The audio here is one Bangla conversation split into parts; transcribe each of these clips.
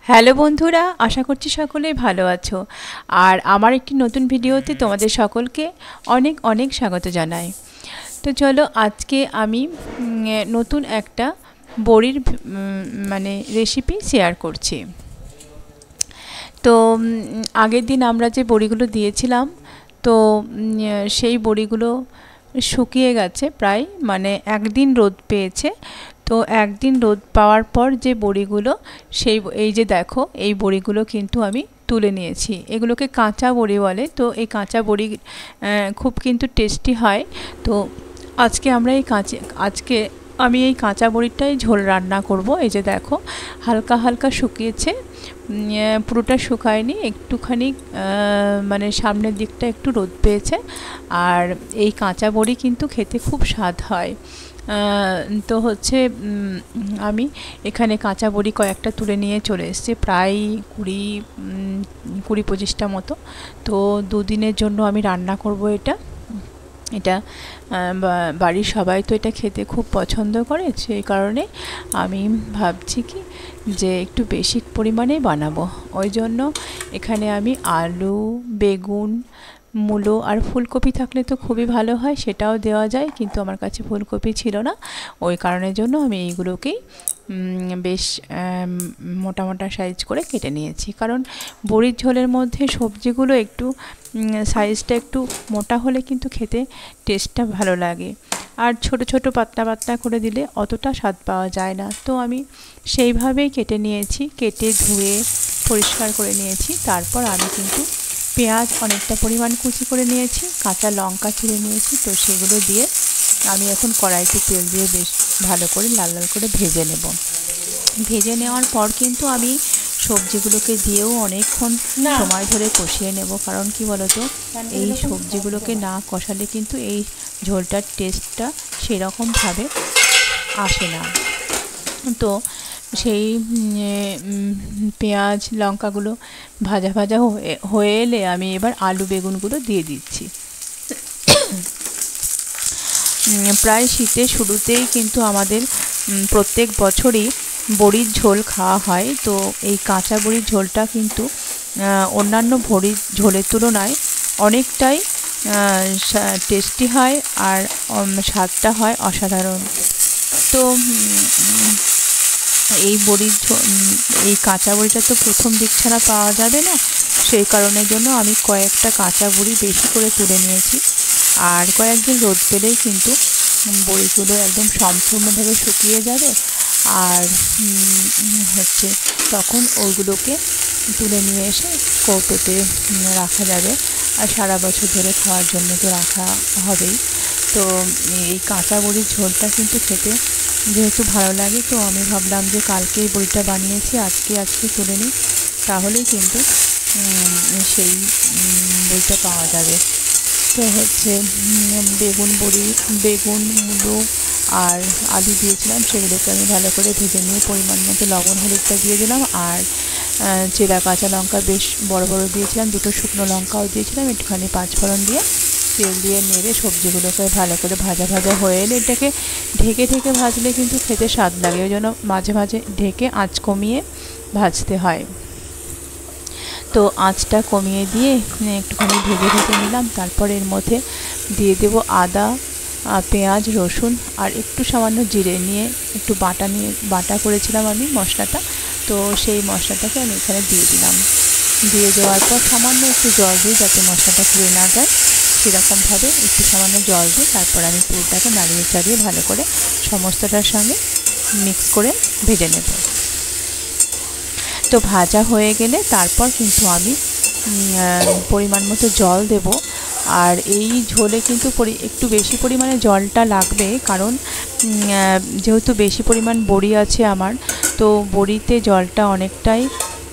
হ্যালো বন্ধুরা, আশা করছি সকলেই ভালো আছো। আর আমার একটি নতুন ভিডিওতে তোমাদের সকলকে অনেক অনেক স্বাগত জানাই। তো চলো আজকে আমি নতুন একটা বড়ির মানে রেসিপি শেয়ার করছি। তো আগের দিন আমরা যে বড়িগুলো দিয়েছিলাম, তো সেই বড়িগুলো শুকিয়ে গেছে প্রায়, মানে একদিন রোদ পেয়েছে। তো একদিন রোদ পাওয়ার পর যে বড়িগুলো, এই যে দেখো, এই বড়িগুলো কিন্তু আমি তুলে নিয়েছি। এগুলোকে কাঁচা বড়ি বলে। তো এই কাঁচা বড়ি খুব কিন্তু টেস্টি হয়। তো আজকে আমি এই কাঁচা বড়িটাই ঝোল রান্না করব। এই যে দেখো, হালকা হালকা শুকিয়েছে, পুরোটা শুকায়নি, একটুখানি মানে সামনের দিকটা একটু রোদ পেয়েছে। আর এই কাঁচা বড়ি কিন্তু খেতে খুব স্বাদ হয়। তো হচ্ছে আমি এখানে কাঁচা বড়ি কয়েকটা তুলে নিয়ে চলে এসেছি, প্রায় 20-25টা মতো। তো দুদিনের জন্য আমি রান্না করব এটা। বাড়ির সবাই তো এটা খেতে খুব পছন্দ করে, সেই কারণে আমি ভাবছি কি যে একটু বেশি পরিমাণে বানাবো। ওই জন্য এখানে আমি আলু, বেগুন, মূলো আর ফুলকপি থাকলে তো খুবই ভালো হয়, সেটাও দেওয়া যায়, কিন্তু আমার কাছে ফুলকপি ছিল না। ওই কারণের জন্য আমি এইগুলোকেই বেশ মোটা মোটা সাইজ করে কেটে নিয়েছি। কারণ বড়ির ঝোলের মধ্যে সবজিগুলো একটু সাইজটা একটু মোটা হলে কিন্তু খেতে টেস্টটা ভালো লাগে। আর ছোট ছোট পাতলা পাতলা করে দিলে অতটা স্বাদ পাওয়া যায় না। তো আমি সেইভাবেই কেটে নিয়েছি, কেটে ধুয়ে পরিষ্কার করে নিয়েছি। তারপর আমি কিন্তু পেঁয়াজ অনেকটা পরিমাণ কুচি করে নিয়েছি, কাঁচা লঙ্কা চিড়ে নিয়েছি। তো সেগুলো দিয়ে আমি এখন কড়াইতে তেল দিয়ে বেশ ভালো করে লাল লাল করে ভেজে নেব। ভেজে নেওয়ার পর কিন্তু আমি সবজিগুলোকে দিয়েও অনেকক্ষণ সময় ধরে কষিয়ে নেব। কারণ কি বলতো, এই সবজিগুলোকে না কষালে কিন্তু এই ঝোলটার টেস্টটা সেরকমভাবে আসে না। তো সেই পেঁয়াজ লঙ্কাগুলো ভাজা ভাজা হয়ে এলে আমি এবার আলু বেগুনগুলো দিয়ে দিচ্ছি। প্রায় শীতের শুরুতেই কিন্তু আমাদের প্রত্যেক বছরই বড়ির ঝোল খাওয়া হয়। তো এই কাঁচা বড়ির ঝোলটা কিন্তু অন্যান্য বড়ির ঝোলের তুলনায় অনেকটাই টেস্টি হয়, আর স্বাদটা হয় অসাধারণ। তো এই কাঁচা বড়িটা তো প্রথম দিক ছাড়া পাওয়া যাবে না, সেই কারণের জন্য আমি কয়েকটা কাঁচা বড়ি বেশি করে তুলে নিয়েছি। আর কয়েকদিন রোদ পেলেই কিন্তু বড়িগুলো একদম সম্পূর্ণভাবে শুকিয়ে যাবে। আর হচ্ছে তখন ওইগুলোকে তুলে নিয়ে এসে কৌটোতে রাখা যাবে। আর সারা বছর ধরে খাওয়ার জন্য তো রাখা হবেই। তো এই কাঁচা বড়ির ঝোলটা কিন্তু খেতে যেহেতু ভালো লাগে, তো আমি ভাবলাম যে কালকেই বড়িটা বানিয়েছি, আজকে তুলে নিই, তাহলেই কিন্তু সেই বড়িটা পাওয়া যাবে। তো হচ্ছে বেগুন, মূলো আর আলু দিয়েছিলাম, সেগুলোকে আমি ভালো করে ভেজে নিয়ে পরিমাণ মতো লবণ হলুদটা দিয়ে দিলাম। আর চেরা কাঁচা লঙ্কা বেশ বড় বড় দিয়েছিলাম, 2টো শুকনো লঙ্কাও দিয়েছিলাম, একটুখানি পাঁচফোড়ন দিয়ে তেল দিয়ে নেড়ে সবজিগুলোকে ভালো করে ভাজা ভাজা হয়ে এলে এটাকে ঢেকে ঢেকে ভাজলে কিন্তু খেতে স্বাদ লাগে। ওই জন্য মাঝে মাঝে ঢেকে আঁচ কমিয়ে ভাজতে হয়। তো আঁচটা কমিয়ে দিয়ে একটুখানি ভেজে ভেজে নিলাম। তারপর এর মধ্যে দিয়ে দেবো আদা, পেঁয়াজ, রসুন আর একটু সামান্য জিরে নিয়ে একটু বাটা করেছিলাম আমি মশলাটা। তো সেই মশলাটাকে আমি এখানে দিয়ে দিলাম। দিয়ে দেওয়ার পর সামান্য একটু জল দিই, যাতে মশলাটা পুড়ে না যায়, সেরকমভাবে একটু সামান্য জল দিই। তারপর আমি পুরোটাকে নাড়িয়ে চাড়িয়ে ভালো করে সমস্তটার সঙ্গে মিক্স করে ভেজে নেব। তো ভাজা হয়ে গেলে তারপর কিন্তু আমি পরিমাণ মতো জল দেব। আর এই ঝোলে কিন্তু একটু বেশি পরিমাণে জলটা লাগবে, কারণ যেহেতু বেশি পরিমাণ বড়ি আছে আমার, তো বড়িতে জলটা অনেকটাই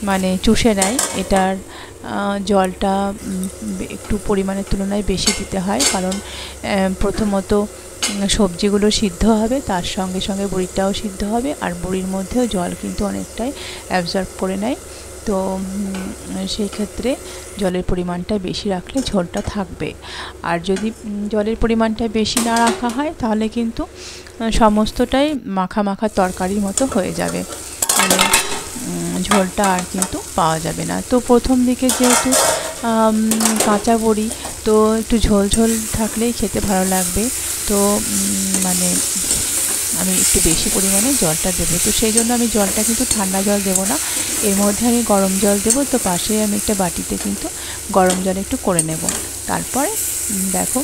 মানে চুষে নেয়। এটার জলটা একটু পরিমাণের তুলনায় বেশি দিতে হয়, কারণ প্রথমত সবজিগুলো সিদ্ধ হবে, তার সঙ্গে সঙ্গে বড়িটাও সিদ্ধ হবে, আর বড়ির মধ্যেও জল কিন্তু অনেকটাই অ্যাবজর্ব করে নেয়। তো সেই ক্ষেত্রে জলের পরিমাণটা বেশি রাখলে ঝোলটা থাকবে। আর যদি জলের পরিমাণটা বেশি না রাখা হয়, তাহলে কিন্তু সমস্তটাই মাখা মাখা তরকারির মতো হয়ে যাবে, মানে ঝোলটা আর কিন্তু পাওয়া যাবে না। তো প্রথম দিকে যেহেতু কাঁচা বড়ি, তো একটু ঝোল ঝোল থাকলেই খেতে ভালো লাগবে। তো মানে আমি একটু বেশি পরিমাণে জলটা দেবো। তো সেই জন্য আমি জলটা কিন্তু ঠান্ডা জল দেবো না, এর মধ্যে আমি গরম জল দেবো। তো পাশে আমি একটা বাটিতে কিন্তু গরম জল একটু করে নেব। তারপরে দেখো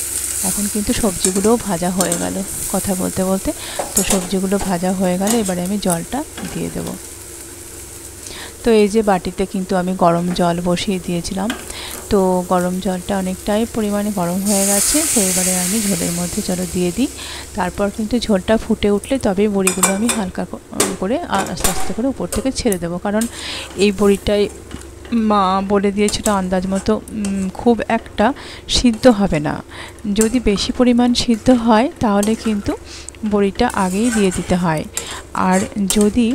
এখন কিন্তু সবজিগুলোও ভাজা হয়ে গেল কথা বলতে বলতে। তো সবজিগুলো ভাজা হয়ে গেলে এবারে আমি জলটা দিয়ে দেবো। তো এই যে বাটিতে কিন্তু আমি গরম জল বসিয়ে দিয়েছিলাম। তো গরম জলটা অনেকটাই পরিমাণে গরম হয়ে গেছে। তো এবারে আমি ঝোলের মধ্যে চলো দিয়ে দিই। তারপর কিন্তু ঝোলটা ফুটে উঠলে তবেই বড়িগুলো আমি হালকা করে আস্তে আস্তে করে উপর থেকে ছেড়ে দেবো। কারণ এই বড়িটাই মা বলে দিয়েছিল আন্দাজ মতো খুব একটা সিদ্ধ হবে না। যদি বেশি পরিমাণ সিদ্ধ হয় তাহলে কিন্তু বড়িটা আগেই দিয়ে দিতে হয়। আর যদি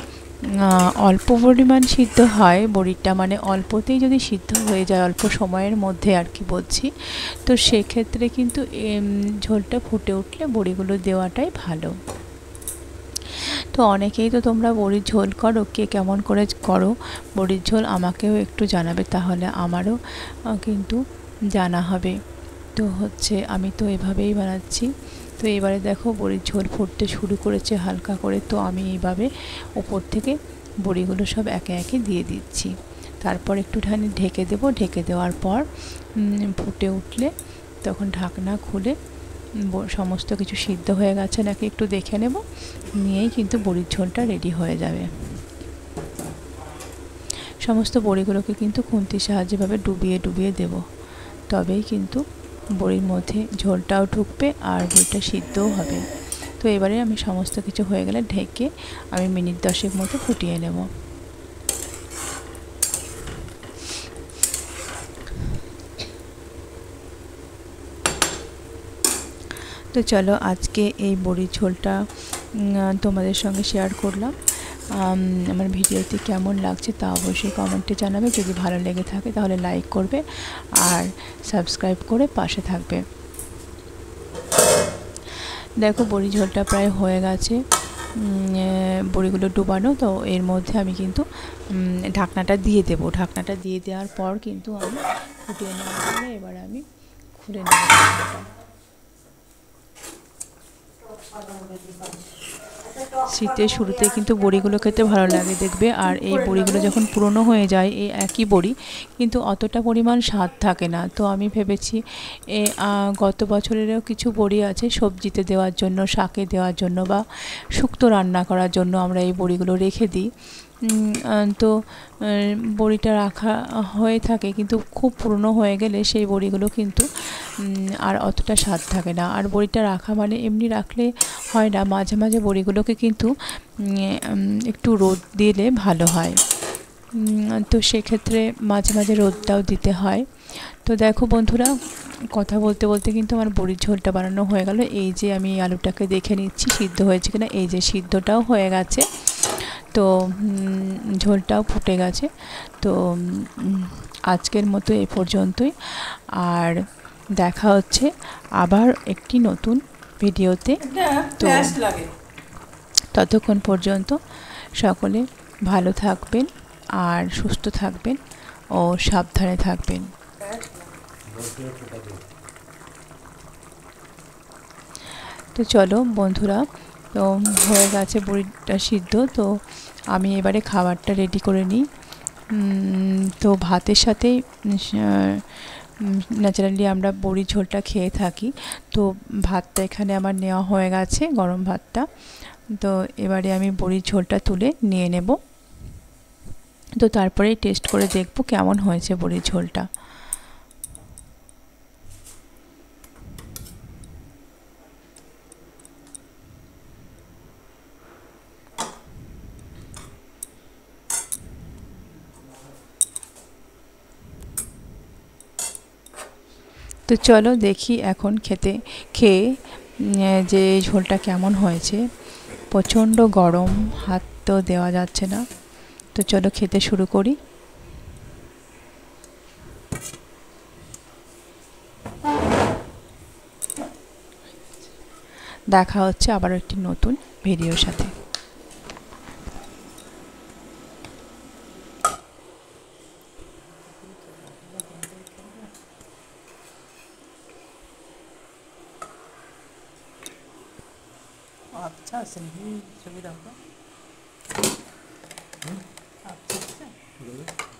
অল্প পরিমাণ সিদ্ধ হয় বড়িটা, মানে অল্পতেই যদি সিদ্ধ হয়ে যায়, অল্প সময়ের মধ্যে আর কি বলছি, তো সেক্ষেত্রে কিন্তু ঝোলটা ফুটে উঠলে বড়িগুলো দেওয়াটাই ভালো। তো অনেকেই তো তোমরা বড়ির ঝোল করো, কে কেমন করে করো বড়ির ঝোল আমাকেও একটু জানাবে, তাহলে আমারও কিন্তু জানা হবে। তো হচ্ছে আমি তো এভাবেই বানাচ্ছি। তো এবারে দেখো বড়ির ঝোল ফুটতে শুরু করেছে হালকা করে। তো আমি এইভাবে ওপর থেকে বড়িগুলো সব একে একে দিয়ে দিচ্ছি। তারপর একটুখানি ঢেকে দেবো। ঢেকে দেওয়ার পর ফুটে উঠলে তখন ঢাকনা খুলে সমস্ত কিছু সিদ্ধ হয়ে গেছে নাকি একটু দেখে নেব, নিয়েই কিন্তু বড়ির ঝোলটা রেডি হয়ে যাবে। সমস্ত বড়িগুলোকে কিন্তু খুন্তির সাহায্যে ভাবে ডুবিয়ে ডুবিয়ে দেব, তবেই কিন্তু বড়ির মধ্যে ঝোলটাও ঢুকবে আর বড়িটা সিদ্ধও হবে। তো এবারে আমি সমস্ত কিছু হয়ে গেলে ঢেকে আমি মিনিট 10 মতো ফুটিয়ে নেব। তো চলো আজকে এই বড়ির ঝোলটা তোমাদের সঙ্গে শেয়ার করলাম। আমার ভিডিওটি কেমন লাগছে তা অবশ্যই কমেন্টে জানাবে। যদি ভালো লেগে থাকে তাহলে লাইক করবে আর সাবস্ক্রাইব করে পাশে থাকবে। দেখো বড়ি ঝোলটা প্রায় হয়ে গেছে, বড়িগুলো ডুবানো। তো এর মধ্যে আমি কিন্তু ঢাকনাটা দিয়ে দেবো। ঢাকনাটা দিয়ে দেওয়ার পর কিন্তু আমি ফুটিয়ে নেওয়ার পরে এবার আমি খুলে নেব ঢাকনাটা। শীতের শুরুতে কিন্তু বড়িগুলো খেতে ভালো লাগে দেখবে। আর এই বড়িগুলো যখন পুরনো হয়ে যায়, এই একই বড়ি কিন্তু অতটা পরিমাণ স্বাদ থাকে না। তো আমি ভেবেছি গত বছরেরও কিছু বড়ি আছে সবজিতে দেওয়ার জন্য, শাকে দেওয়ার জন্য বা শুক্তো রান্না করার জন্য আমরা এই বড়িগুলো রেখে দিই। তো বড়িটা রাখা হয়ে থাকে, কিন্তু খুব পুরনো হয়ে গেলে সেই বড়িগুলো কিন্তু আর অতটা স্বাদ থাকে না। আর বড়িটা রাখা মানে এমনি রাখলে হয় না, মাঝে মাঝে বড়িগুলোকে কিন্তু একটু রোদ দিলে ভালো হয়। তো সেক্ষেত্রে মাঝে মাঝে রোদটাও দিতে হয়। তো দেখো বন্ধুরা, কথা বলতে বলতে কিন্তু আমার বড়ির ঝোলটা বানানো হয়ে গেল। এই যে আমি আলুটাকে দেখে নিচ্ছি সিদ্ধ হয়েছে কিনা। এই যে সিদ্ধটাও হয়ে গেছে, তো ঝোলটাও ফুটে গেছে। তো আজকের মতো এই পর্যন্তই। আর দেখা হচ্ছে আবার একটি নতুন ভিডিওতে। তো ততক্ষণ পর্যন্ত সকলে ভালো থাকবেন আর সুস্থ থাকবেন ও সাবধানে থাকবেন। তো চলো বন্ধুরা, তো হয়ে গেছে বড়িটা সিদ্ধ। তো আমি এবারে খাবারটা রেডি করে নিই। তো ভাতের সাথেই ন্যাচারালি আমরা বড়ি ঝোলটা খেয়ে থাকি। তো ভাতটা এখানে আমার নেওয়া হয়ে গেছে, গরম ভাতটা। তো এবারে আমি বড়ির ঝোলটা তুলে নিয়ে নেব। তো তারপরেই টেস্ট করে দেখব কেমন হয়েছে বড়ির ঝোলটা। তো চলো দেখি এখন খেয়ে যে ঝোলটা কেমন হয়েছে। প্রচণ্ড গরম, হাত তো দেওয়া যাচ্ছে না। তো চলো খেতে শুরু করি। দেখা হচ্ছে আবার একটি নতুন ভিডিওর সাথে। আচ্ছা ছবি দেখো আচ্ছা